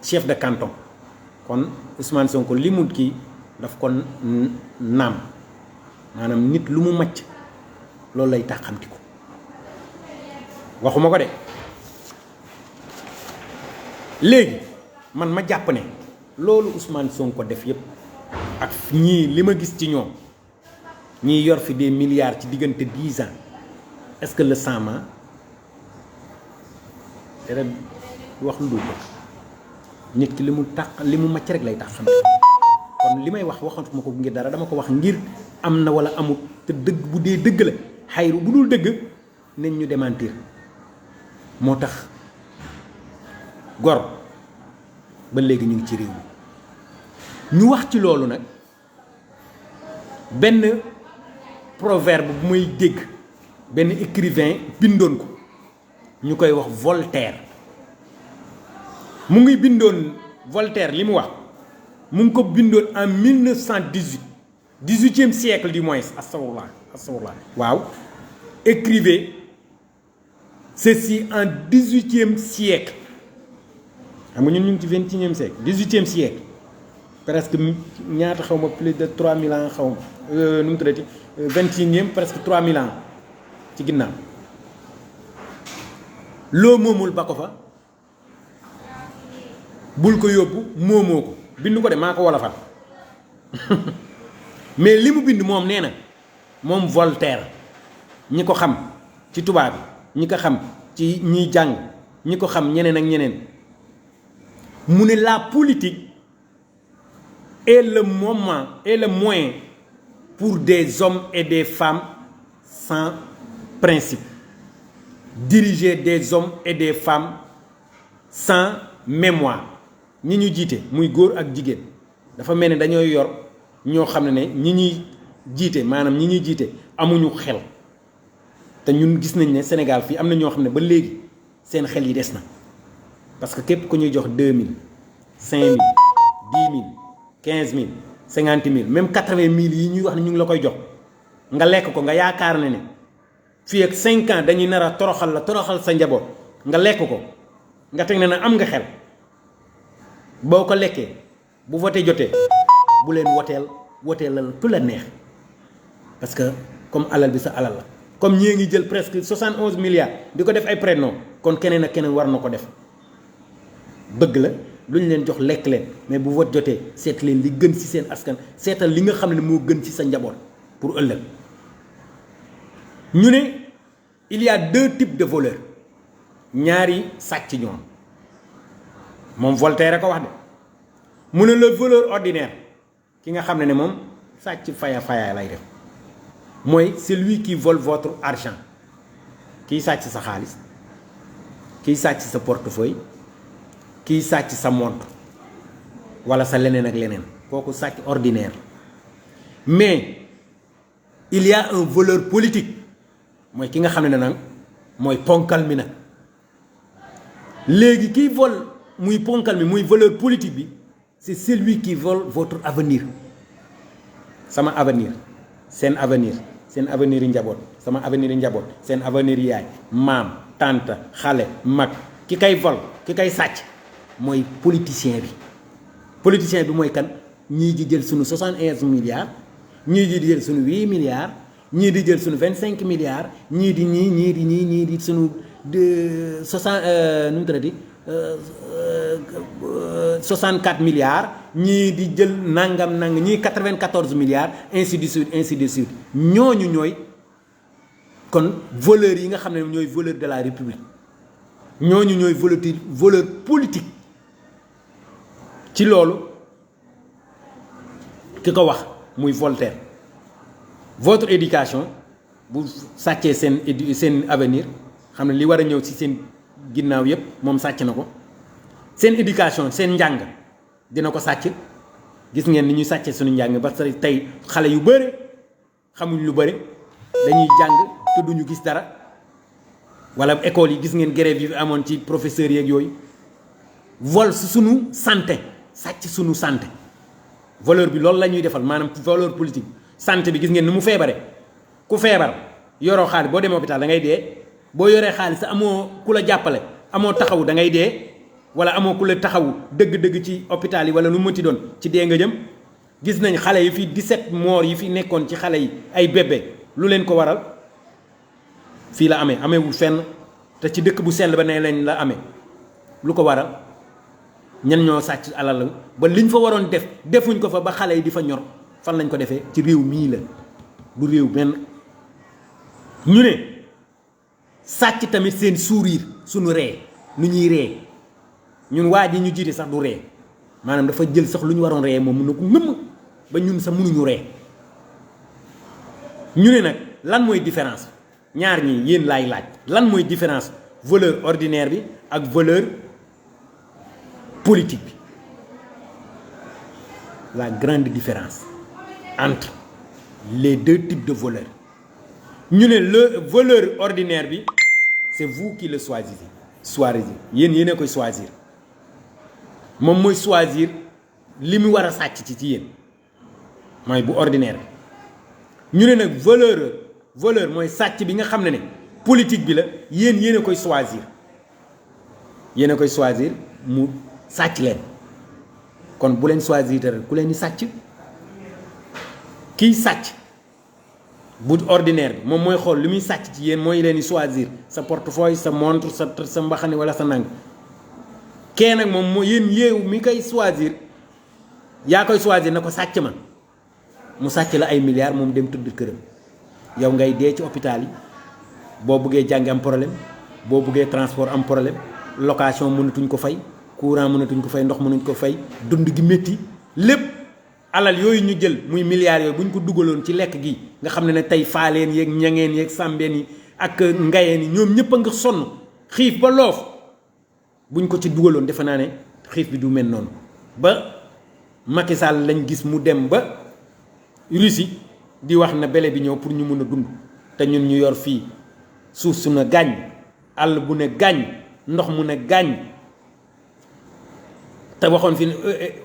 chef de canton kon Ousmane Sonko li mu kii daf ko naam maanaam nit lu mu màcc loolu lay taxamti ko waxuma ko de léegi man ma jàpp ne loolu Ousmane Sonko def yépp ak ñii li ma gis ci ñoom ñii yor fi des milliards ci diggante 10 ans est-ce que le sang ment te ren wax lu dul nit ki li mu màcc rek lay tax xam kon li may wax waxantuma ko ngir dara dama ko wax ngir am na wala amut te dëgg bu dee dëgg la xayru bu dul dëgg nañ ñu démentir moo tax gor ba léegi ñu ngi ci réew mi ñu wax ci loolu nag benn proverbe bu may dégg benn écrivain bindoon ko ñu koy wax Voltaire mu ngi bindoon Voltaire li mu wax mu ngi ko bindoon en 1918 18e siècle du moins astafurlah waaw écrivez ceci en 18e siècle xam nga ñun ñu ngi ci 21e siècle 18e siècle presque ñaata xaw ma plus de 3000 ans xaw ma nu mu tuddati 21e presque 3000 ans ci ginnaaw loo moomul ba ko fa bul ko yóbbu moomoo ko bind ko de maa ko wolofal mais li mu bind moom nee na moom Voltaire ñi ko xam ci tubaab bi ñi ko xam ci ñiy jàng ñi ko xam ñeneen ak ñeneen mu ne la politique est le moment et le moyen pour des hommes et des femmes sans principe diriger des hommes et des femmes sans mémoire ñi ñu jiite muy góor ak jigéen dafa mel ni dañoo yor ñoo xam ne ñi ñuy jiite maanaam ñi ñuy jiite amuñu xel te ñun gis nañ ne Sénégal fii am na ñoo xam ne ba léegi seen xel yi des na parce que képp ku ñuy jox 2000 5000 10000 15000 50000 même 80000 yi ñuy wax ne ñu ngi la koy jox nga lekk ko nga yaakaar ne fii ak 5 ans dañuy nar a toroxal sa njaboot nga lekk ko nga teg ne na am nga xel boo ko lekkee bu voté jotee bu leen woteelal ku la neex parce que comme alal bi sa alal la comme ñii ngi jël presque 71 milliards di ko def ay prénom kon keneen ak keneen war na ko def bëgg la lu ñu leen jox lekk leen mais bu vote jotee seet leen li gën ci seen askan seetal li nga xam ne moo gën ci sa njaboot pour ëllëg ñu ne il y a 2 types de voleurs ñaari sàcc ñoom moom Voltaire a ko wax de mu ne le voleur ordinaire ki nga xam ne moom sàcc faya lay def mooy celui qui vole votre argent kiy sàcc sa xaalis kiy sàcc sa portefeuille kiy sàcc sa montre wala sa leneen ak leneen kooku sàcc ordinaire mais il y a un voleur politique mooy ki nga xam ne nag mooy ponkal mi nag léegi kiy vol muy ponkal mi muy voleur politique bi c'est celui qui vole votre avenir sama avenir seen avenir yi njaboot sama avenir yi njaboot seen avenir yaay maam tante xale mag ki kay vol ki kay sàcc mooy politicien bi mooy kan ñii di jël sunu 71 milliards ñii di jël sunu 8 milliards ñii di jël sunu 25 milliards ñii di sunu 64 milliards ñii di jël nangam ñii 94 milliards ainsi de suite ñooñu ñooy kon voleurs yi nga xam ne ñooy voleur de la république ñooñu ñooy voleur politique ci loolu ki ko wax muy Voltaire votre éducation bu sàccee seen avenir xam ne li war a ñëw ci seen ginnaaw yépp moom sàcc na ko seen éducation seen njàng dina ko sàcc gis ngeen ni ñuy sàccee suñu njàng ba tey xale yu bëri xamuñ lu bëri dañuy jàng te duñu gis dara wala école yi gis ngeen grève yi amoon ci professeurs yeeg yooyu vol su suñu santé sàcc suñu santé voleur bi loolu la ñuy defal maanaam voleur politique santé bi gis ngeen ni mu feebare ku feebar yoroo xaalis boo demee hôpital da ngay dee boo yoree xaalis amoo ku la jàppale amoo taxawu da ngay dee wala amoo ku la taxawu dëgg-dëgg ci hôpital yi wala lu mënti doon ci dee nga jëm gis nañ xale yi fi 17 morts yi fi nekkoon ci xale yi ay bébé lu leen ko waral fii la ameewul fenn te ci dëkk bu sell ba ne leen la amee lu ko waral ñan ñoo sàcc alal ba liñ fa waroon defuñ ko fa ba xale yi di fa ñor fan lañ ko defee ci réew mii la du réew benn ñu ne sàcc tamit seen sourire suñu ree nu ñuy ree ñun waa ji ñu jiite sax du ree maanaam dafa jël sax lu ñu waroon ree moom mun na ko ngëmm ba ñun sax mënuñu ree ñu ne nag lan mooy différence ñaar ñi yéen laay laaj lan mooy différence voleur ordinaire bi ak voleur politique bi la grande différence entre les 2 types de voleurs ñu ne le voleur ordinaire bi c'est vous qui le choisissez yéen a koy choisir moom mooy choisir li mu war a sàcc ci yéen mooy bu ordinaire bi ñu ne nag voleur mooy sàcc bi nga xam ne politique bi la yéen a koy choisir mu sàcc leen kon bu leen choisir te ku leen di sàcc kiy sàcc bu ordinaire bi moom mooy xool li muy sàcc ci yéen mooy leen di choisir sa portefeuille sa montre sa mbaxane wala sa nang kee nag moom moo yéen yéew mi koy choisir yaa koy choisir na ko sàcc ma mu sàcc la ay milliards moom dem tudd këram yow ngay dee ci hôpital yi boo buggee jàng am problème boo buggee transport am problème location mënatuñ ko fay courant mënatuñ ko fay ndox mënuñ ko fay dund gi métti lépp alal yooyu ñu jël muy milliards yooyu bu ñu ko dugaloon ci lekk gi nga xam ne tey faaleen yeeg ñangeen yeeg sàmbeen yi ak ngayeen yi ñoom ñëpp a nga sonn xiif ba loof buñ ko ci dugaloon defe naa ne xiif bi du mel noonu ba Macky Sall lañ gis mu dem ba Russie di wax na bele bi ñëw pour ñu mën a dund te ñun ñu yor fii suuf su ne gàññ àll bu ne gàññ ndox mu ne gàññ te waxoon fi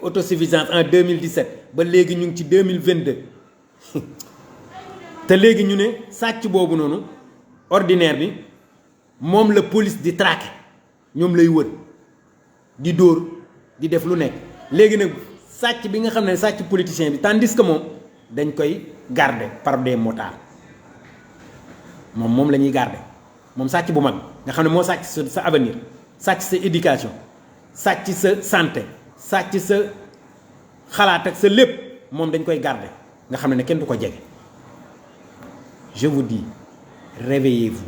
autosuffisance en 2017 ba léegi ñu ngi ci 2022 te léegi ñu ne sàcc boobu noonu ordinaire bi moom la police di traquer ñoom lay wër di dóor di def lu nekk léegi nag sàcc bi nga xam ne sàcc politicien bi tandis que moom dañ koy garder par des motards moom la ñuy garder moom sàcc bu mag nga xam ne moo sàcc sa avenir sàcc sa éducation sàcc sa santé sàcc sa xalaat ak sa lépp moom dañ koy garder nga xam ne kenn du ko jege. Je vous dis, réveillez-vous.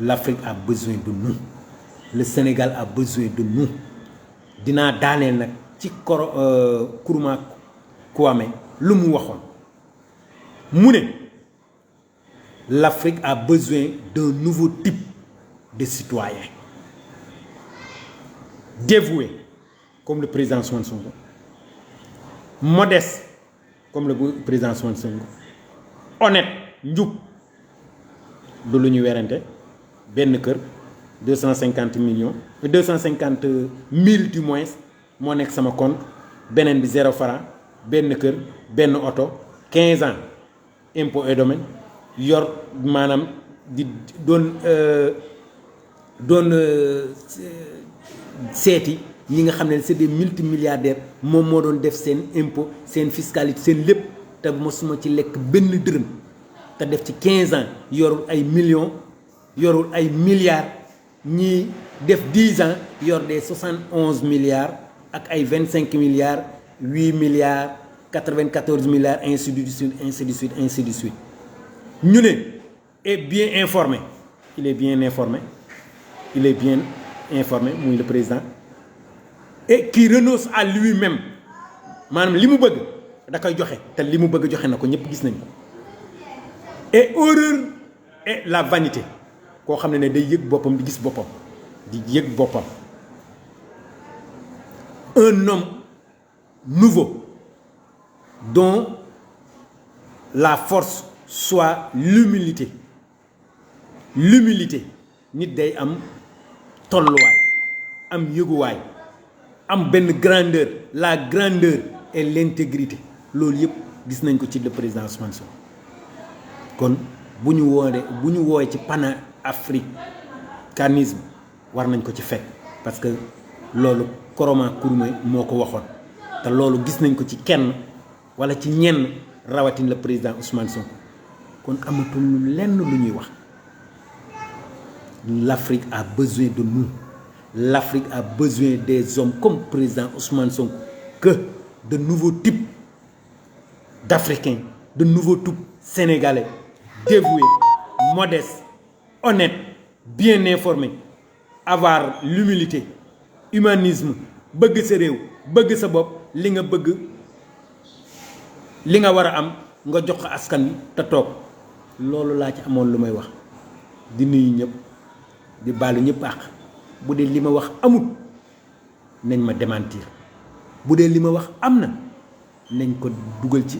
L'Afrique a besoin de nous. Le Sénégal a besoin de nous. Dina daaneel nag ci Nkrumah Kwame lu mu waxoon mu ne l'Afrique a besoin d'un nouveau type de citoyen dévoué comme le président Ousmane Sonko, modeste comme le président Ousmane Sonko, honnête njub du lu ñu werante benn kër 250 millions 250 000 du moins moo nekk sama compte beneen bi 0 franc benn kër benn oto 15 ans impôt et domaine yor maanaam di doon seeti ñi nga xam ne c'est des multimilliardaires moom moo doon def seen impôt seen fiscalité seen lépp te mosuma ci lekk benn dërëm te def ci 15 ans yorul ay millions yorul ay milliards ñii def 10 ans yor des 71 milliards ak ay 25 milliards 8 milliards 94 milliards ainsi de suite ainsi de suite ainsi de suite ñu ne est bien informé il est bien informé il est bien informé muy le président et qui renonce à lui-même maanaam li mu bëgg da koy joxe te li mu bëgg joxe na ko ñëpp gis nañ ko et horreur et la vanité koo xam ne day yëg boppam di gis boppam di yëg boppam un homme nouveau dont la force soit l'humilité nit day am tolluwaay am yëguwaay am benn grandeur la grandeur et l'intégrité loolu yëpp gis nañ ko ci le président Ousmane Sonko kon bu ñu woowee ci panafricanisme war nañ ko ci fekk parce que loolu Nkrumah Kwame moo ko waxoon te loolu gis nañ ko ci kenn wala ci ñenn rawatina le président Ousmane Sonko kon amatul lenn lu ñuy wax l'Afrique a besoin de nous. L'Afrique a besoin des hommes comme président Ousmane Sonko, que de nouveaux types d'Africains, de nouveaux types sénégalais, dévoués, modestes, honnêtes, bien informés, avoir l'humilité, humanisme, bëgg sa réew, bëgg sa bopp, li nga bëgg, li nga war a am nga jox ko askan wi te toog loolu laa ci amoon lu may wax di nuyu ñëpp di baalu ñëpp àq. bu dee li ma wax amut nañ ma démentir bu dee li ma wax am na nañ ko dugal ci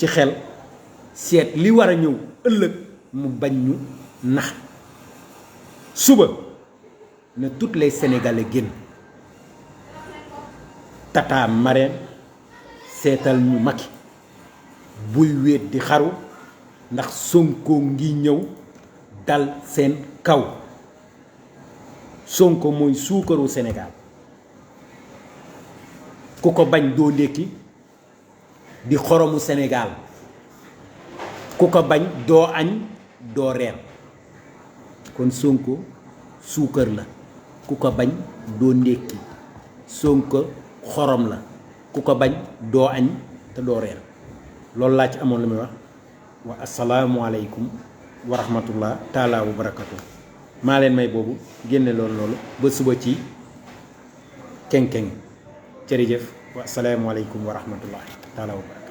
xel seet li war a ñëw ëllëg mu bañ ñu nax suba na toutes les Sénégalais génn Tata Marème seetal ñu Macky buy wéet di xaru ndax Sonko ngi ñëw dal seen kaw Sonko mooy suukaru Sénégal ku ko bañ doo ndékki di xoromu Sénégal ku ko bañ doo añ doo reer kon Sonko suukar la ku ko bañ doo ndékki Sonko xorom la ku ko bañ doo añ te doo reer loolu laa ci amoon lu muy wax wa asalaamualeykum wa rahmatullah taala wa barakatu maa leen may boobu génne loolu ba suba ci keng-keng jërëjëf wa asalaamualeykum wa rahmatullah taala wa barakatu